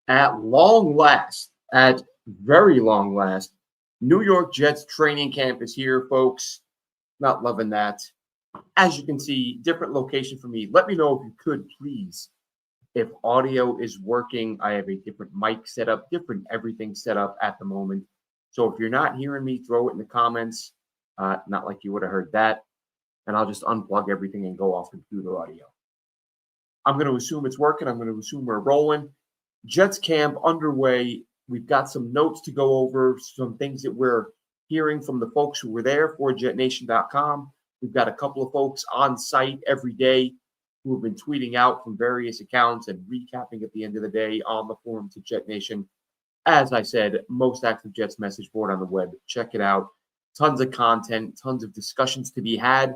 At long last, at very long last, New York Jets training camp is here, folks. Not loving that. As you can see, different location for me. Let me know if you could, please. If audio is working, I have a different mic set up, different everything set up at the moment. So if you're not hearing me, throw it in the comments. Not like you would have heard that. And I'll just unplug everything and go off computer audio. I'm going to assume it's working. I'm going to assume we're rolling. Jets camp underway. We've got some notes to go over, some things that we're hearing from the folks who were there for JetNation.com. We've got a couple of folks on site every day who have been tweeting out from various accounts and recapping at the end of the day on the forums at Jet Nation. As I said, most active Jets message board on the web. Check it out. Tons of content, tons of discussions to be had.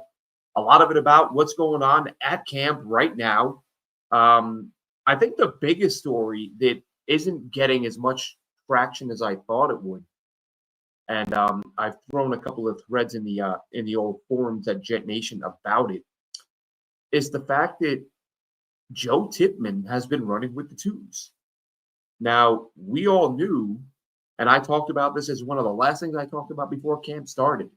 A lot of it about what's going on at camp right now. I think the biggest story that isn't getting as much traction as I thought it would, and I've thrown a couple of threads in the old forums at Jet Nation about it, is the fact that Joe Tippmann has been running with the twos. Now, we all knew, and I talked about this as one of the last things I talked about before camp started,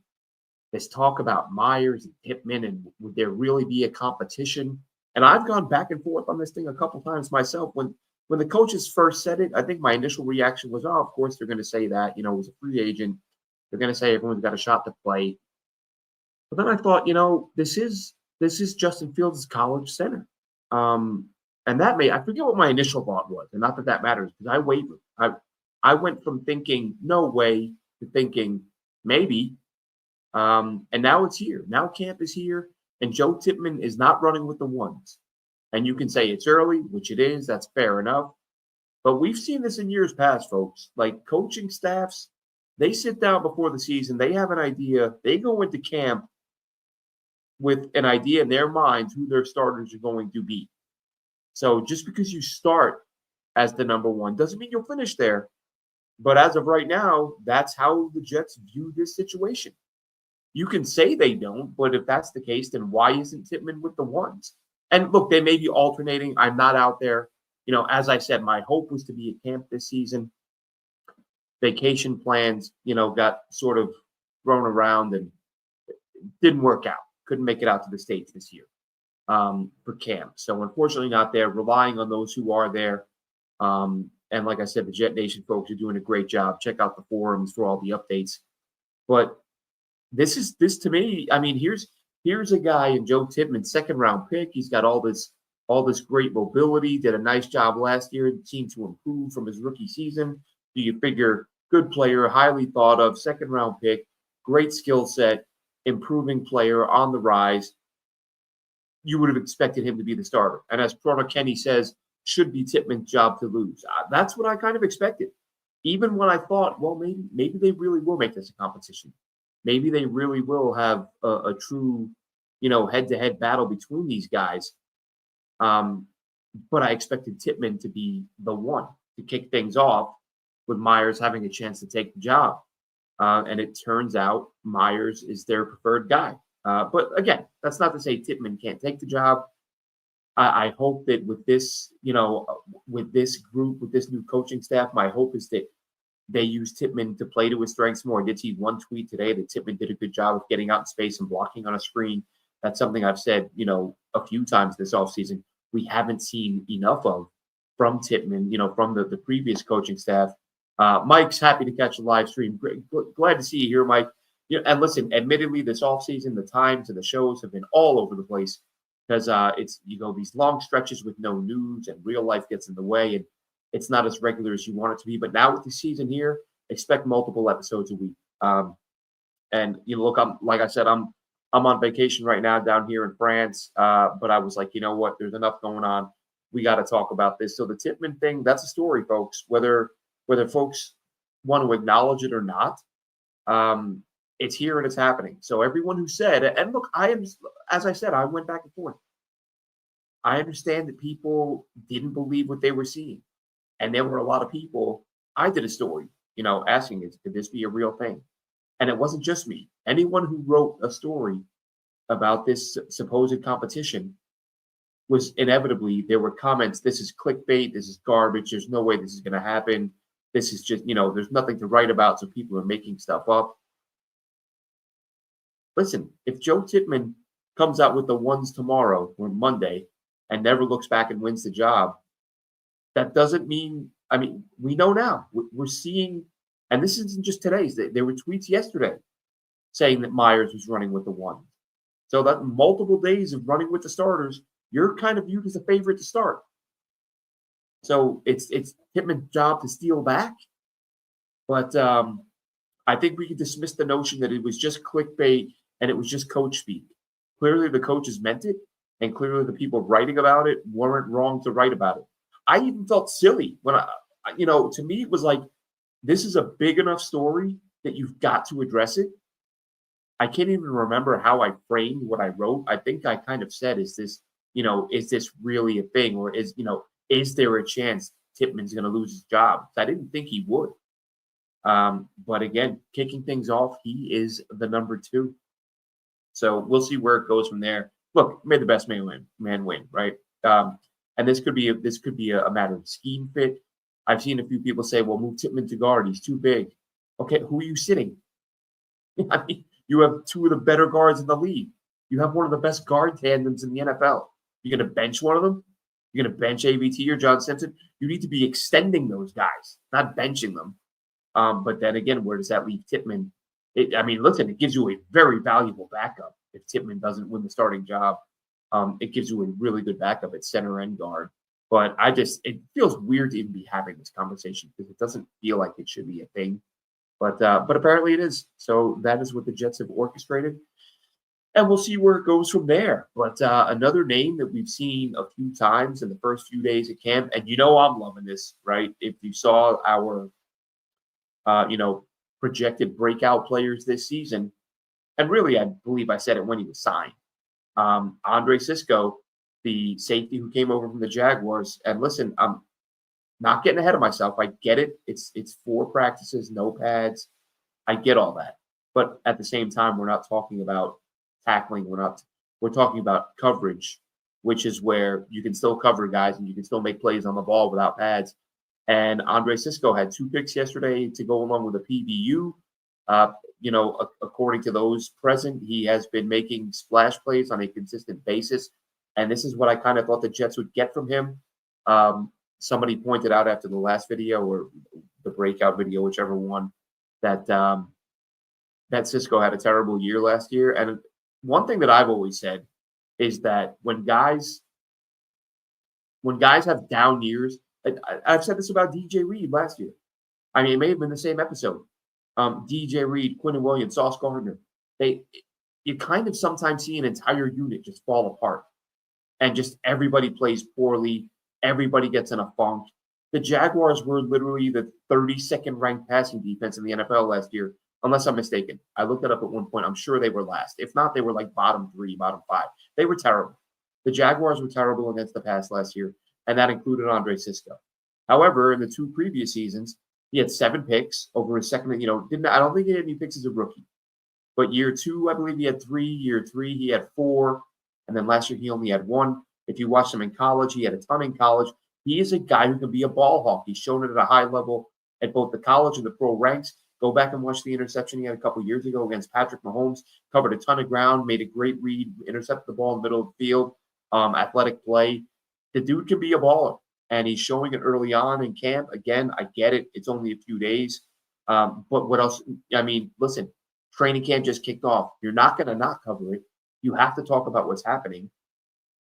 this talk about Myers and Tippmann, and would there really be a competition? And I've gone back and forth on this thing a couple times myself. When the coaches first said it, I think my initial reaction was, oh, of course they're going to say that. It was a free agent. They're going to say everyone's got a shot to play. But then I thought, this is Justin Fields' college center. And that I forget what my initial thought was, and not that that matters, because I wavered. I went from thinking, no way, to thinking, maybe. And now it's here. Now camp is here. And Joe Tippmann is not running with the ones. And you can say it's early, which it is. That's fair enough. But we've seen this in years past, folks. Like coaching staffs, they sit down before the season. They have an idea. They go into camp with an idea in their minds who their starters are going to be. So just because you start as the number one doesn't mean you'll finish there. But as of right now, that's how the Jets view this situation. You can say they don't, but if that's the case, then why isn't Tippmann with the ones? And look, they may be alternating. I'm not out there. As I said, my hope was to be at camp this season. Vacation plans, got sort of thrown around and didn't work out. Couldn't make it out to the States this year for camp. So unfortunately not there, relying on those who are there. And like I said, the Jet Nation folks are doing a great job. Check out the forums for all the updates. But this to me, I mean, here's a guy in Joe Tippmann, second round pick. He's got all this great mobility, did a nice job last year, seemed to improve from his rookie season. Do you figure good player, highly thought of, second round pick, great skill set, improving player on the rise. You would have expected him to be the starter. And as Prono Kenny says, should be Tippmann's job to lose. That's what I kind of expected. Even when I thought, well, maybe they really will make this a competition. Maybe they really will have a true, head-to-head battle between these guys. But I expected Tippmann to be the one to kick things off with Myers having a chance to take the job. And it turns out Myers is their preferred guy. But again, that's not to say Tippmann can't take the job. I hope that with this, with this group, with this new coaching staff, my hope is that they use Tippmann to play to his strengths more. I did see one tweet today that Tippmann did a good job of getting out in space and blocking on a screen. That's something I've said, a few times this offseason. We haven't seen enough of from Tippmann, from the previous coaching staff. Mike's happy to catch a live stream. Glad to see you here, Mike. And listen, admittedly, this offseason, the times and the shows have been all over the place because it's, these long stretches with no news and real life gets in the way. And it's not as regular as you want it to be. But now with the season here, expect multiple episodes a week. And look, like I said, I'm on vacation right now down here in France. But I was like, you know what? There's enough going on. We got to talk about this. So the Tippmann thing, that's a story, folks. Whether folks want to acknowledge it or not, it's here and it's happening. So everyone who said, and look, as I said, I went back and forth. I understand that people didn't believe what they were seeing. And there were a lot of people, I did a story, asking, could this be a real thing? And it wasn't just me. Anyone who wrote a story about this supposed competition, was inevitably there were comments, this is clickbait, this is garbage, there's no way this is going to happen. This is just, there's nothing to write about, so people are making stuff up. Listen, if Joe Tippmann comes out with the ones tomorrow or Monday and never looks back and wins the job, that doesn't mean, we know now. We're seeing, and this isn't just today's, there were tweets yesterday saying that Myers was running with the one. So that multiple days of running with the starters, you're kind of viewed as a favorite to start. So it's Tippmann's job to steal back. But I think we can dismiss the notion that it was just clickbait and it was just coach speak. Clearly the coaches meant it, and clearly the people writing about it weren't wrong to write about it. I even felt silly when to me, it was like, this is a big enough story that you've got to address it. I can't even remember how I framed what I wrote. I think I kind of said, is this really a thing? Or is there a chance Tippmann's going to lose his job? I didn't think he would. But again, kicking things off, he is the number 2. So we'll see where it goes from there. Look, may the best man win, right? And this could be a matter of scheme fit. I've seen a few people say, well, move Tippmann to guard. He's too big. Okay, who are you sitting? You have 2 of the better guards in the league. You have one of the best guard tandems in the NFL. You're going to bench one of them? You're going to bench AVT or John Simpson? You need to be extending those guys, not benching them. But then again, where does that leave Tippmann? Listen, it gives you a very valuable backup if Tippmann doesn't win the starting job. It gives you a really good backup at center and guard. But it feels weird to even be having this conversation because it doesn't feel like it should be a thing. But apparently it is. So that is what the Jets have orchestrated. And we'll see where it goes from there. But another name that we've seen a few times in the first few days of camp, and I'm loving this, right? If you saw our, projected breakout players this season, and really I believe I said it when he was signed, Andre Cisco, the safety who came over from the Jaguars. And listen, I'm not getting ahead of myself. I get it. It's 4 practices, no pads. I get all that. But at the same time, we're not talking about tackling. We're talking about coverage, which is where you can still cover guys and you can still make plays on the ball without pads. And Andre Cisco had 2 picks yesterday to go along with a PBU. According to those present, he has been making splash plays on a consistent basis. And this is what I kind of thought the Jets would get from him. Somebody pointed out after the last video or the breakout video, whichever one, that Cisco had a terrible year last year. And one thing that I've always said is that when guys have down years, I've said this about DJ Reed last year. It may have been the same episode. DJ Reed, Quinton Williams, Sauce Gardner. You kind of sometimes see an entire unit just fall apart. And just everybody plays poorly. Everybody gets in a funk. The Jaguars were literally the 32nd ranked passing defense in the NFL last year, unless I'm mistaken. I looked it up at one point. I'm sure they were last. If not, they were like bottom 3, bottom 5. They were terrible. The Jaguars were terrible against the pass last year, and that included Andre Cisco. However, in the 2 previous seasons, he had 7 picks over his second. I don't think he had any picks as a rookie. But year 2, I believe he had 3. Year 3, he had 4. And then last year, he only had 1. If you watched him in college, he had a ton in college. He is a guy who can be a ball hawk. He's shown it at a high level at both the college and the pro ranks. Go back and watch the interception he had a couple years ago against Patrick Mahomes. Covered a ton of ground, made a great read, intercepted the ball in the middle of the field, athletic play. The dude can be a baller, and he's showing it early on in camp. Again, I get it. It's only a few days. But what else? Listen, training camp just kicked off. You're not going to not cover it. You have to talk about what's happening.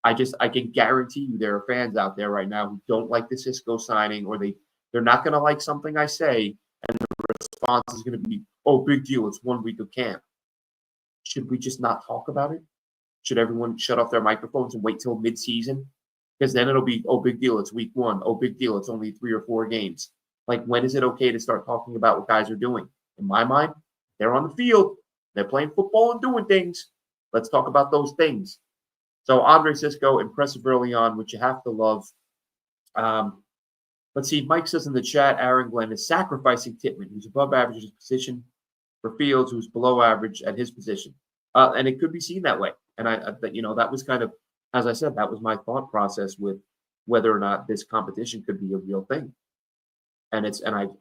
I can guarantee you there are fans out there right now who don't like the Cisco signing, or they're not going to like something I say, and the response is going to be, oh, big deal, it's 1 week of camp. Should we just not talk about it? Should everyone shut off their microphones and wait till mid-season? Because then it'll be, oh, big deal, it's week 1. Oh, big deal, it's only 3 or 4 games. Like, when is it okay to start talking about what guys are doing? In my mind, they're on the field. They're playing football and doing things. Let's talk about those things. So Andre Cisco, impressive early on, which you have to love. Let's see. Mike says in the chat, Aaron Glenn is sacrificing Tippmann, who's above average at his position, for Fields, who's below average at his position. And it could be seen that way. And that was kind of as I said, that was my thought process with whether or not this competition could be a real thing. And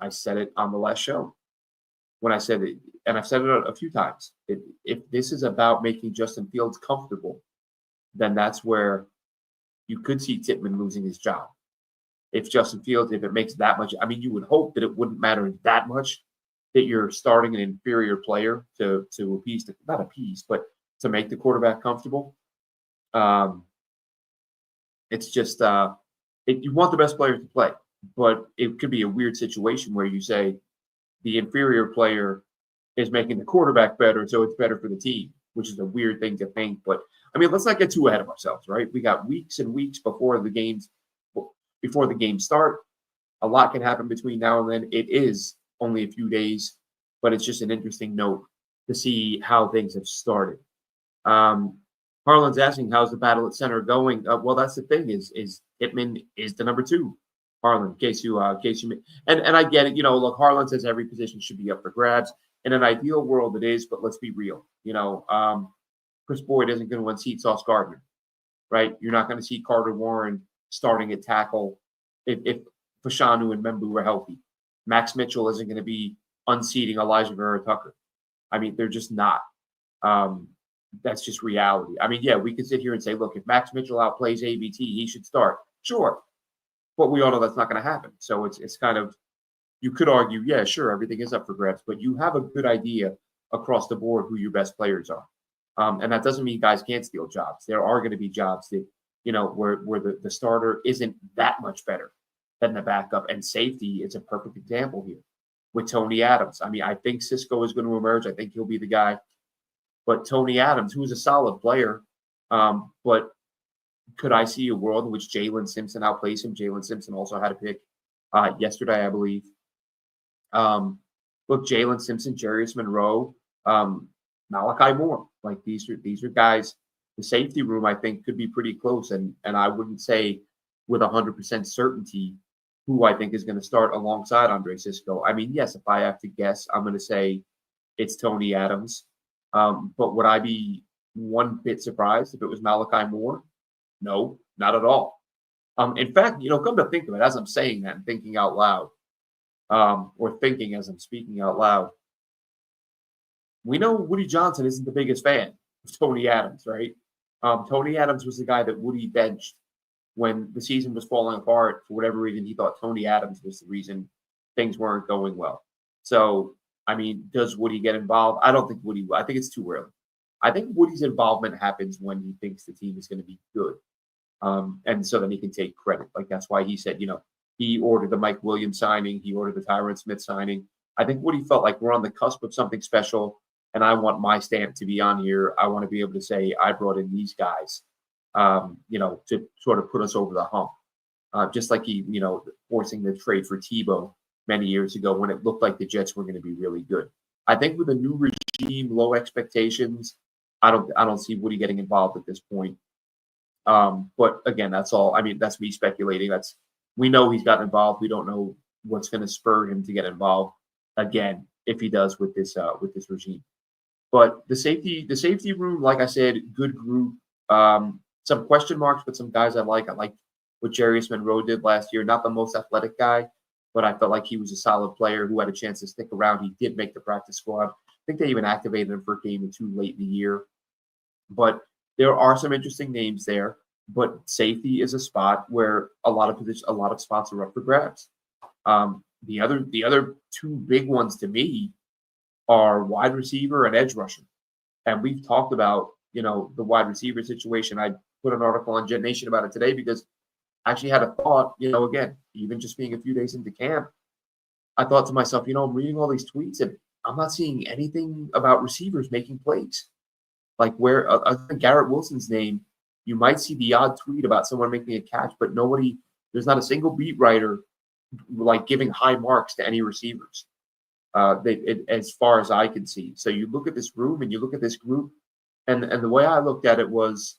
I said it on the last show when I said it, and I've said it a few times. If this is about making Justin Fields comfortable, then that's where you could see Tippmann losing his job. If Justin Fields, if it makes that much, I mean, you would hope that it wouldn't matter that much that you're starting an inferior player to appease, not appease, but to make the quarterback comfortable. It's just you want the best player to play, but it could be a weird situation where you say the inferior player is making the quarterback better, so it's better for the team, which is a weird thing to think. But I mean, let's not get too ahead of ourselves, right? We got weeks and weeks before the games start. A lot can happen between now and then. It is only a few days, but it's just an interesting note to see how things have started. Harlan's asking, how's the battle at center going? Well, that's the thing is Tippmann is the number 2. Harlan, in case you and I get it. Look, Harlan says every position should be up for grabs. In an ideal world, it is, but let's be real. Chris Boyd isn't going to unseat Sauce Gardner, right? You're not going to see Carter Warren starting at tackle if Fashanu and Membu are healthy. Max Mitchell isn't going to be unseating Elijah Vera-Tucker. I mean, they're just not. That's just reality. I mean, yeah, we could sit here and say, look, if Max Mitchell outplays ABT, he should start. Sure. But we all know that's not going to happen. So it's kind of, you could argue, yeah, sure, everything is up for grabs, but you have a good idea across the board who your best players are. And that doesn't mean guys can't steal jobs. There are going to be jobs that, where the starter isn't that much better than the backup. And safety is a perfect example here with Tony Adams. I mean, I think Cisco is going to emerge. I think he'll be the guy. But Tony Adams, who's a solid player, but could I see a world in which Jalen Simpson outplays him? Jalen Simpson also had a pick yesterday, I believe. Look, Jalen Simpson, Jarius Monroe, Malachi Moore. Like these are guys. The safety room, I think, could be pretty close, and I wouldn't say with 100% certainty who I think is going to start alongside Andre Cisco. I mean, yes, if I have to guess, I'm going to say it's Tony Adams. But would I be one bit surprised if it was Malachi Moore? No, not at all. In fact, come to think of it, as I'm saying that and thinking out loud, or thinking as I'm speaking out loud, we know Woody Johnson isn't the biggest fan of Tony Adams, right? Tony Adams was the guy that Woody benched when the season was falling apart. For whatever reason, he thought Tony Adams was the reason things weren't going well. So, I mean, does Woody get involved? I don't think Woody will. I think it's too early. I think Woody's involvement happens when he thinks the team is going to be good. And so then he can take credit. Like that's why he said, he ordered the Mike Williams signing. He ordered the Tyron Smith signing. I think Woody felt like we're on the cusp of something special, and I want my stamp to be on here. I want to be able to say I brought in these guys, to sort of put us over the hump. Just like he, forcing the trade for Tebow many years ago when it looked like the Jets were going to be really good. I think with a new regime, low expectations, I don't see Woody getting involved at this point. But again, that's all. I mean, that's me speculating. We know he's gotten involved. We don't know what's going to spur him to get involved again if he does with this regime. But the safety room, like I said, good group. Some question marks, but some guys I like. I like what Jarius Monroe did last year. Not the most athletic guy, but I felt like he was a solid player who had a chance to stick around. He did make the practice squad. I think they even activated him for a game or two late in the year. But there are some interesting names there. But safety is a spot where a lot of spots are up for grabs. The other two big ones to me are wide receiver and edge rusher. And we've talked about, the wide receiver situation. I put an article on JetNation about it today because I actually had a thought, again, even just being a few days into camp, I thought to myself, I'm reading all these tweets and I'm not seeing anything about receivers making plays. Like where other than Garrett Wilson's name, you might see the odd tweet about someone making a catch, but there's not a single beat writer like giving high marks to any receivers. As far as I can see. So you look at this room and you look at this group, and the way I looked at it was,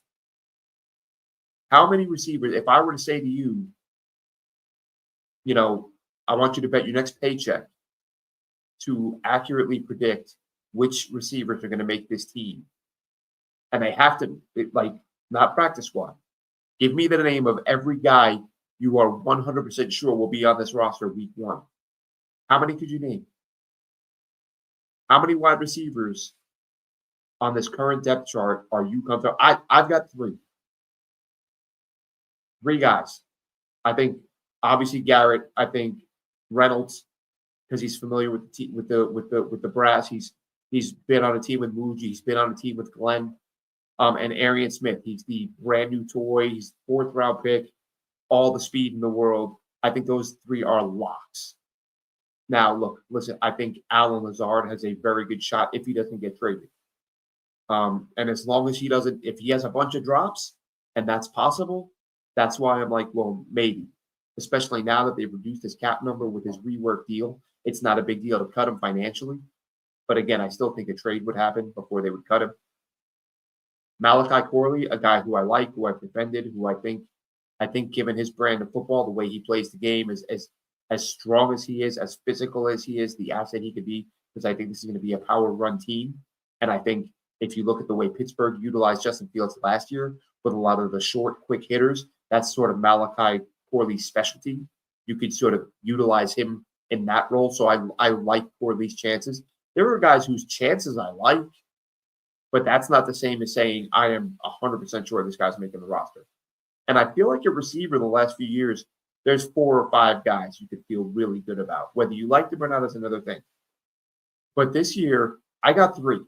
how many receivers, if I were to say to you, I want you to bet your next paycheck to accurately predict which receivers are going to make this team. And they have to, not practice squad, Give me the name of every guy you are 100% sure will be on this roster week 1. How many could you name? How many wide receivers on this current depth chart are you comfortable? I've got 3. 3 guys. I think obviously Garrett. I think Reynolds, because he's familiar with the brass. He's been on a team with Muji. He's been on a team with Glenn. And Arian Smith. He's the brand new toy. He's 4th round pick. All the speed in the world. I think those 3 are locks. Now, look, listen. I think Alan Lazard has a very good shot if he doesn't get traded. And as long as he doesn't, if he has a bunch of drops, and that's possible, that's why I'm like, well, maybe. Especially now that they've reduced his cap number with his rework deal. It's not a big deal to cut him financially. But again, I still think a trade would happen before they would cut him. Malachi Corley, a guy who I like, who I've defended, who I think given his brand of football, the way he plays the game, is as strong as he is, as physical as he is, the asset he could be, because I think this is going to be a power run team. And I think if you look at the way Pittsburgh utilized Justin Fields last year with a lot of the short, quick hitters, that's sort of Malachi Corley's specialty. You could sort of utilize him in that role. So I like Corley's chances. There are guys whose chances I like, but that's not the same as saying I am 100% sure this guy's making the roster. And I feel like a receiver the last few years, there's 4 or 5 guys you could feel really good about. Whether you like them or not is another thing. But this year, I got 3.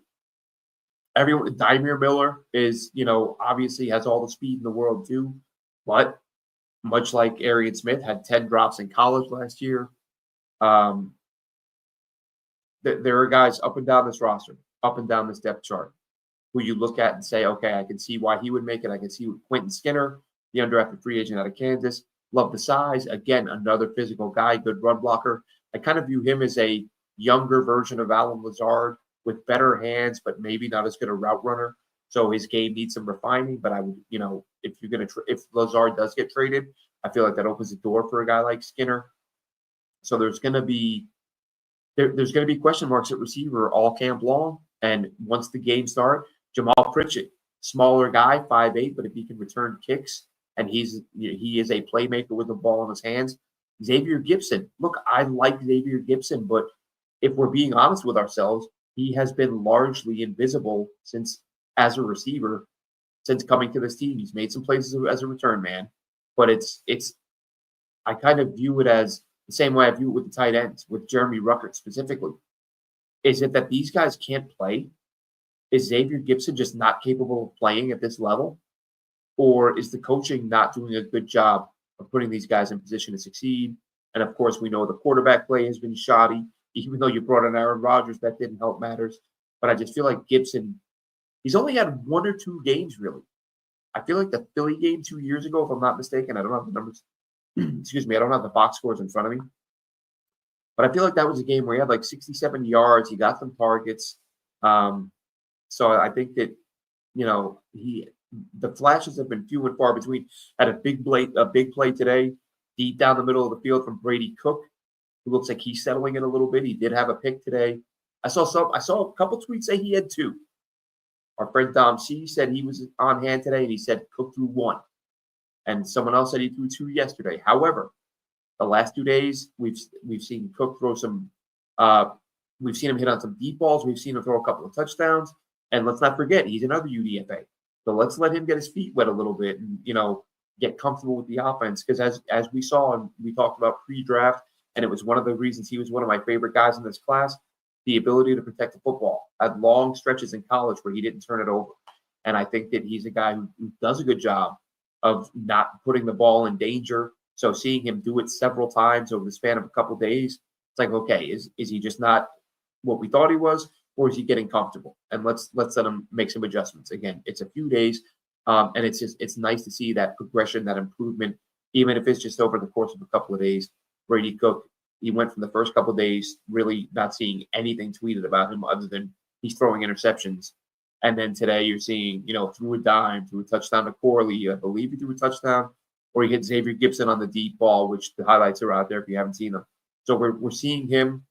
Everyone, Dymere Miller is, obviously has all the speed in the world too, but much like Arian Smith, had 10 drops in college last year. There are guys up and down this roster, up and down this depth chart, who you look at and say, okay, I can see why he would make it. I can see Quentin Skinner, the undrafted free agent out of Kansas. Love the size. Again, another physical guy, good run blocker. I kind of view him as a younger version of Alan Lazard with better hands, but maybe not as good a route runner. So his game needs some refining. But I would, if Lazard does get traded, I feel like that opens the door for a guy like Skinner. So there's going to be question marks at receiver all camp long. And once the game starts, Jamal Pritchett, smaller guy, 5'8", but if he can return kicks, and he is a playmaker with the ball in his hands. Xavier Gipson. Look, I like Xavier Gipson, but if we're being honest with ourselves, he has been largely invisible as a receiver since coming to this team. He's made some plays as a return man, but I kind of view it as the same way I view it with the tight ends, with Jeremy Ruckert specifically. Is it that these guys can't play? Is Xavier Gipson just not capable of playing at this level? Or is the coaching not doing a good job of putting these guys in position to succeed? And of course, we know the quarterback play has been shoddy. Even though you brought in Aaron Rodgers, that didn't help matters. But I just feel like Gipson, he's only had 1 or 2 games, really. I feel like the Philly game 2 years ago, if I'm not mistaken, I don't have the numbers. Excuse me, I don't have the box scores in front of me. But I feel like that was a game where he had like 67 yards. He got some targets. So I think that, the flashes have been few and far between. Had a big play today, deep down the middle of the field from Brady Cook, who looks like he's settling in a little bit. He did have a pick today. I saw a couple tweets say he had 2. Our friend Dom C said he was on hand today, and he said Cook threw 1. And someone else said he threw 2 yesterday. However, the last 2 days, we've seen Cook throw some we've seen him hit on some deep balls. We've seen him throw a couple of touchdowns. And let's not forget, he's another UDFA. So let's let him get his feet wet a little bit and, get comfortable with the offense. Because as we saw and we talked about pre-draft, and it was one of the reasons he was one of my favorite guys in this class, the ability to protect the football. Had long stretches in college where he didn't turn it over. And I think that he's a guy who does a good job of not putting the ball in danger. So seeing him do it several times over the span of a couple of days, it's like, okay, is he just not what we thought he was, or is he getting comfortable? And let's let him make some adjustments. Again, it's a few days, and it's nice to see that progression, that improvement, even if it's just over the course of a couple of days. Brady Cook, he went from the first couple of days really not seeing anything tweeted about him other than he's throwing interceptions. And then today you're seeing, threw a dime, threw a touchdown to Corley. I believe he threw a touchdown, or he hit Xavier Gipson on the deep ball, which the highlights are out there if you haven't seen them. So we're seeing him,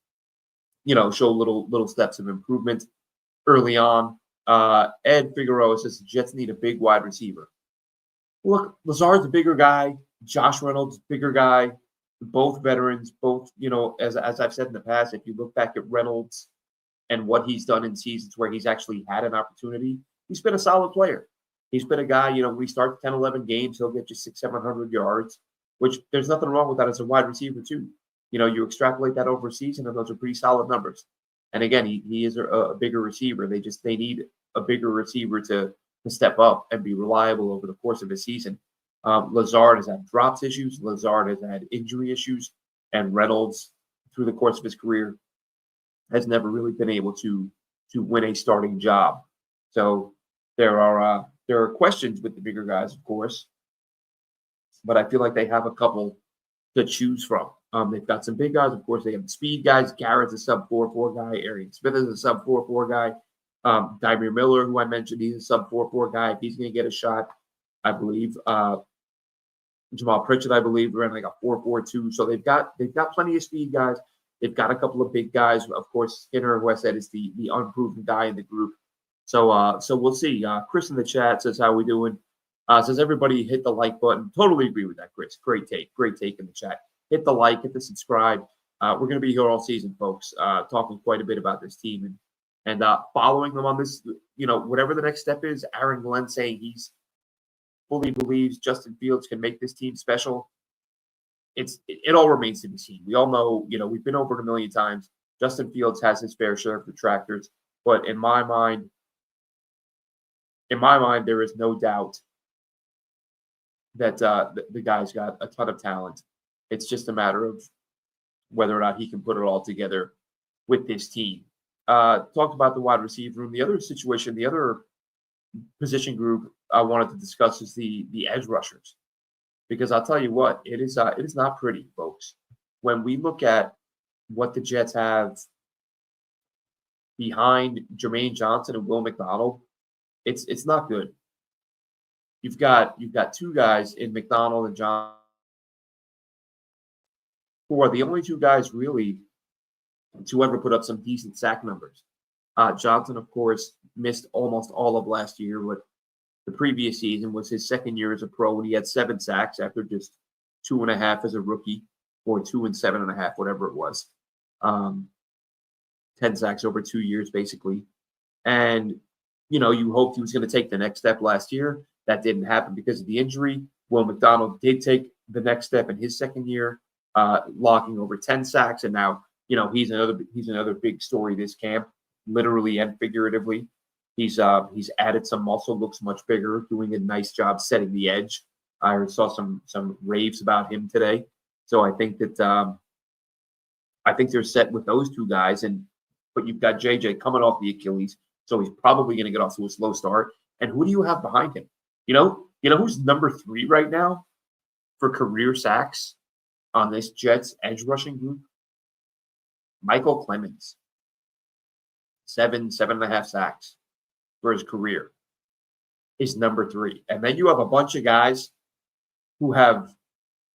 show little steps of improvement early on. Ed Figueroa says the Jets need a big wide receiver. Look, Lazard's a bigger guy. Josh Reynolds, bigger guy. Both veterans, both, as I've said in the past, if you look back at Reynolds and what he's done in seasons where he's actually had an opportunity, he's been a solid player. He's been a guy, we start 10, 11 games, he'll get you 600, 700 yards, which there's nothing wrong with that as a wide receiver too. You extrapolate that over a season and those are pretty solid numbers. And again, he is a bigger receiver. They need a bigger receiver to step up and be reliable over the course of a season. Lazard has had drops issues. Lazard has had injury issues. And Reynolds, through the course of his career, has never really been able to win a starting job. So there are questions with the bigger guys, of course, but I feel like they have a couple to choose from. They've got some big guys, of course. They have the speed guys. Garrett's a sub 4.4 guy. Arian Smith is a sub 4.4 guy. Dymere Miller, who I mentioned, he's a sub 4.4 guy. If he's going to get a shot, I believe. Jamal Pritchett, I believe, ran like a 4.42. So they've got plenty of speed guys. They've got a couple of big guys. Of course, Skinner, who I said is the unproven guy in the group. So we'll see. Chris in the chat says, how we doing? Says everybody hit the like button. Totally agree with that, Chris. Great take in the chat. Hit the like, hit the subscribe. We're going to be here all season, folks, talking quite a bit about this team and following them on this, whatever the next step is. Aaron Glenn saying he's fully believes Justin Fields can make this team special. It all remains to be seen. We all know, we've been over it a million times. Justin Fields has his fair share of detractors, but in my mind, there is no doubt that the guy's got a ton of talent. It's just a matter of whether or not he can put it all together with this team. Talked about the wide receiver room. The other situation, the other position group I wanted to discuss is the edge rushers, because I'll tell you what, it is not pretty, folks. When we look at what the Jets have behind Jermaine Johnson and Will McDonald, it's not good. You've got two guys in McDonald and Johnson who are the only two guys really to ever put up some decent sack numbers. Johnson, of course, missed almost all of last year, but the previous season was his second year as a pro, and he had 7 sacks after just 2.5 as a rookie, or 2 and 7.5, whatever it was. 10 sacks over 2 years, basically. And, you hoped he was going to take the next step last year. That didn't happen because of the injury. Will McDonald did take the next step in his second year, locking over 10 sacks, and now, he's another big story this camp, literally and figuratively. He's added some muscle, looks much bigger, doing a nice job setting the edge. I saw some raves about him today. So I think that they're set with those two guys. But you've got JJ coming off the Achilles, so he's probably going to get off to a slow start. And who do you have behind him? You know who's number 3 right now for career sacks on this Jets edge rushing group? Michael Clemens. 7.5 sacks for his career is number 3. And then you have a bunch of guys who have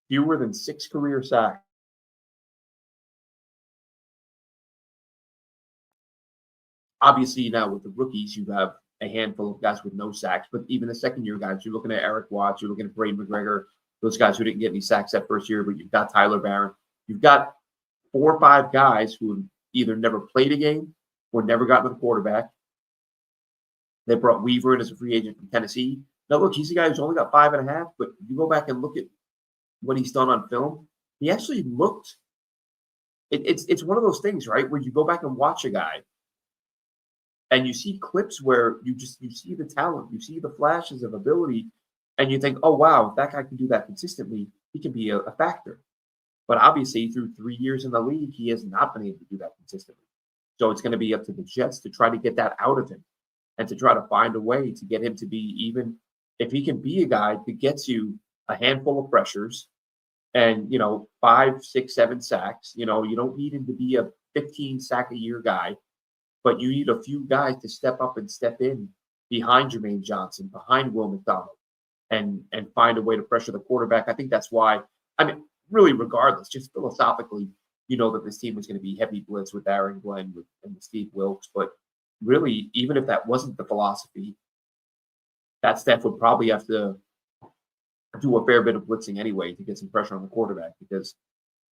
fewer than 6 career sacks. Obviously, now with the rookies, you have a handful of guys with no sacks, but even the second-year guys, you're looking at Eric Watts, you're looking at Braden McGregor, those guys who didn't get any sacks that first year, but you've got Tyler Barron. You've got 4 or 5 guys who either never played a game or never got to the quarterback. They brought Weaver in as a free agent from Tennessee. Now, look, he's a guy who's only got 5.5, but you go back and look at what he's done on film, he actually looked – it's one of those things, right, where you go back and watch a guy and you see clips where you see the talent, you see the flashes of ability, and you think, oh, wow, if that guy can do that consistently, he can be a factor. But obviously, through 3 years in the league, he has not been able to do that consistently. So it's going to be up to the Jets to try to get that out of him and to try to find a way to get him to be, even if he can be a guy that gets you a handful of pressures and, 5, 6, 7 sacks. You don't need him to be a 15 sack a year guy, but you need a few guys to step up and step in behind Jermaine Johnson, behind Will McDonald, and find a way to pressure the quarterback. I think that's why, really regardless, just philosophically, that this team was going to be heavy blitz with Aaron Glenn and with Steve Wilkes. But really, even if that wasn't the philosophy, that staff would probably have to do a fair bit of blitzing anyway to get some pressure on the quarterback, because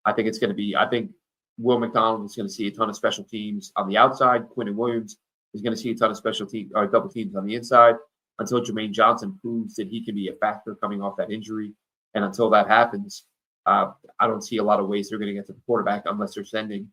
I think it's going to be, I think Will McDonald is going to see a ton of special teams on the outside. Quinton Williams is going to see a ton of special teams or double teams on the inside until Jermaine Johnson proves that he can be a factor coming off that injury. And until that happens, I don't see a lot of ways they're going to get to the quarterback unless they're sending,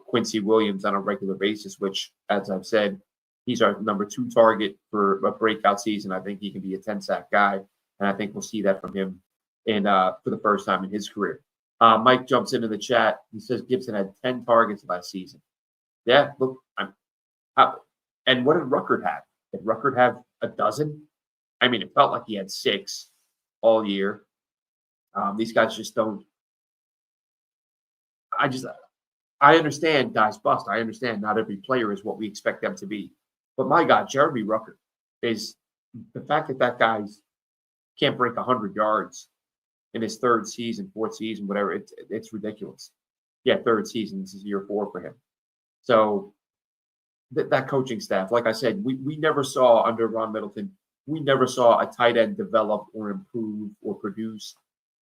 Quincy Williams on a regular basis, which, as I've said, he's our number 2 target for a breakout season. I think he can be a 10-sack guy, and I think we'll see that from him for the first time in his career. Mike jumps into the chat. He says Gibson had 10 targets last season. Yeah, look, and what did Ruckert have? Did Ruckert have a dozen? I mean, it felt like he had 6 all year. These guys just don't. I understand guys bust. I understand not every player is what we expect them to be. But my God, Jeremy Ruckert is the fact that guy's can't break 100 yards in his 3rd season, 4th season, whatever. It's ridiculous. Yeah, 3rd season. This is year 4 for him. So that coaching staff, like I said, we never saw under Ron Middleton, we never saw a tight end develop or improve or produce.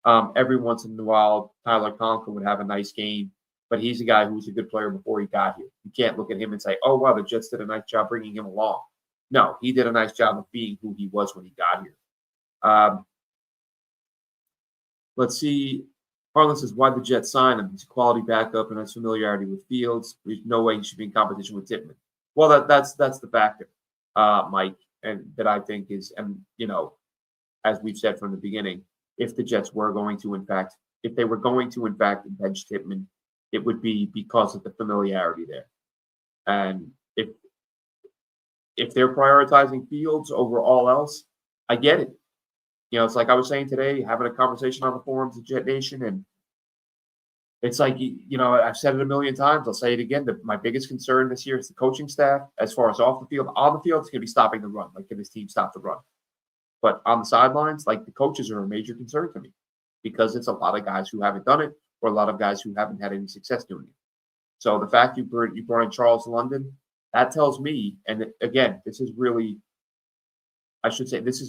Every once in a while, Tyler Conklin would have a nice game, but he's a guy who was a good player before he got here. You can't look at him and say, oh, wow, the Jets did a nice job bringing him along. No, he did a nice job of being who he was when he got here. Let's see. Harlan says, why the Jets sign him? He's a quality backup and has familiarity with Fields. There's no way he should be in competition with Tippmann. Well, that's the factor, Mike, and that I think is, and as we've said from the beginning, if the Jets were going to, if they were going to bench Tippmann, it would be because of the familiarity there. And if they're prioritizing Fields over all else, I get it. It's like I was saying today, having a conversation on the forums at JetNation, and it's like, I've said it a million times. I'll say it again. My biggest concern this year is the coaching staff. As far as off the field, on the field, it's going to be stopping the run. Like, can this team stop the run? But on the sidelines, like, the coaches are a major concern to me because it's a lot of guys who haven't done it or a lot of guys who haven't had any success doing it. So the fact you brought in Charles London, that tells me, and again, this is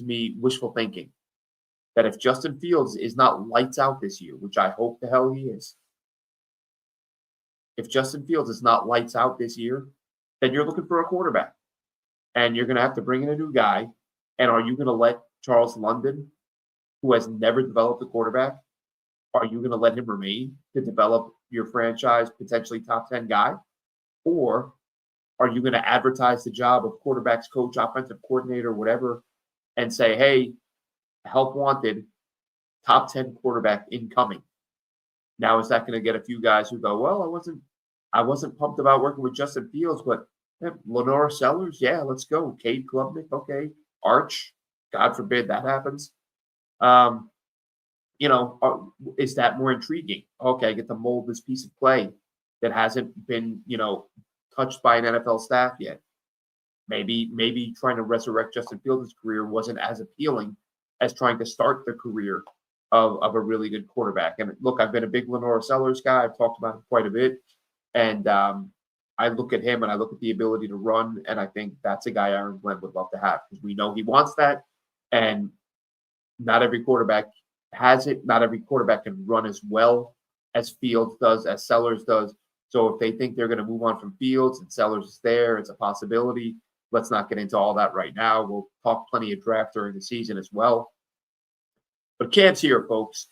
me wishful thinking, that if Justin Fields is not lights out this year, which I hope the hell he is, if Justin Fields is not lights out this year, then you're looking for a quarterback. And you're going to have to bring in a new guy. And are you going to let Charles London, who has never developed a quarterback, are you going to let him remain to develop your franchise potentially top 10 guy? Or are you going to advertise the job of quarterbacks coach, offensive coordinator, whatever, and say, hey, help wanted, top 10 quarterback incoming? Now, is that going to get a few guys who go, well, I wasn't pumped about working with Justin Fields, but Lenora Sellers, yeah, let's go. Cade Klubnik, okay. Arch, God forbid that happens. Is that more intriguing? Okay, I get to mold this piece of clay that hasn't been, touched by an NFL staff yet. Maybe trying to resurrect Justin Fields' career wasn't as appealing as trying to start the career of a really good quarterback. And look, I've been a big Lenora Sellers guy. I've talked about him quite a bit. And I look at him and I look at the ability to run, and I think that's a guy Aaron Glenn would love to have because we know he wants that. And not every quarterback has it. Not every quarterback can run as well as Fields does, as Sellers does. So if they think they're going to move on from Fields and Sellers is there, it's a possibility. Let's not get into all that right now. We'll talk plenty of draft during the season as well. But camp's here, folks.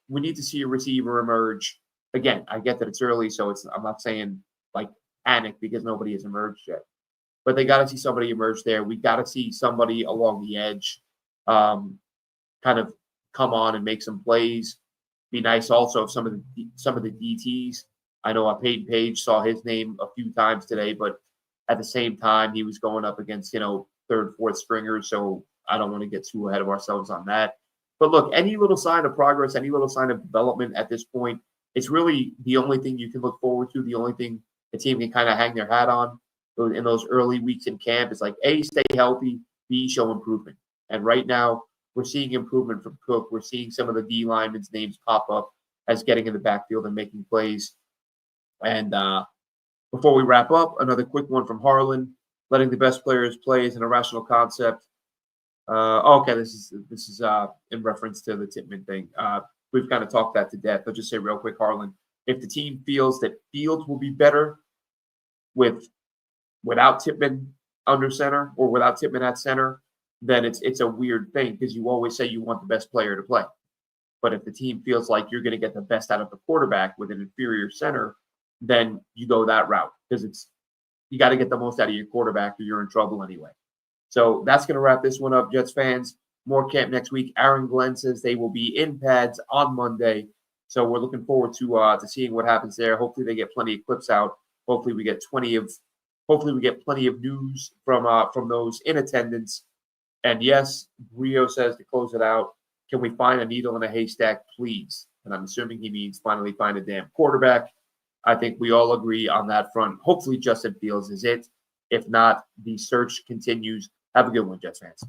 We need to see a receiver emerge. Again, I get that it's early, so I'm not saying like panic because nobody has emerged yet. But they got to see somebody emerge there. We got to see somebody along the edge kind of come on and make some plays. Be nice also if some of the DTs. I know Peyton Page saw his name a few times today, but at the same time, he was going up against, third, fourth stringers. So I don't want to get too ahead of ourselves on that. But look, any little sign of progress, any little sign of development at this point, it's really the only thing you can look forward to, the only thing the team can kind of hang their hat on in those early weeks in camp. Is like, A, stay healthy, B, show improvement. And right now, we're seeing improvement from Cook. We're seeing some of the D linemen's names pop up as getting in the backfield and making plays. And before we wrap up, another quick one from Harlan. Letting the best players play is an irrational concept. Okay, this is in reference to the Tippmann thing. We've kind of talked that to death. I'll just say real quick, Harlan, if the team feels that Fields will be better without Tippmann under center or without Tippmann at center, then it's a weird thing because you always say you want the best player to play. But if the team feels like you're going to get the best out of the quarterback with an inferior center, then you go that route because you got to get the most out of your quarterback or you're in trouble anyway. So that's going to wrap this one up, Jets fans. More camp next week. Aaron Glenn says they will be in pads on Monday. So we're looking forward to seeing what happens there. Hopefully they get plenty of clips out. Hopefully we get plenty of news from those in attendance. And yes, Rio says to close it out, can we find a needle in a haystack, please? And I'm assuming he means finally find a damn quarterback. I think we all agree on that front. Hopefully Justin Fields is it. If not, the search continues. Have a good one, Jets fans.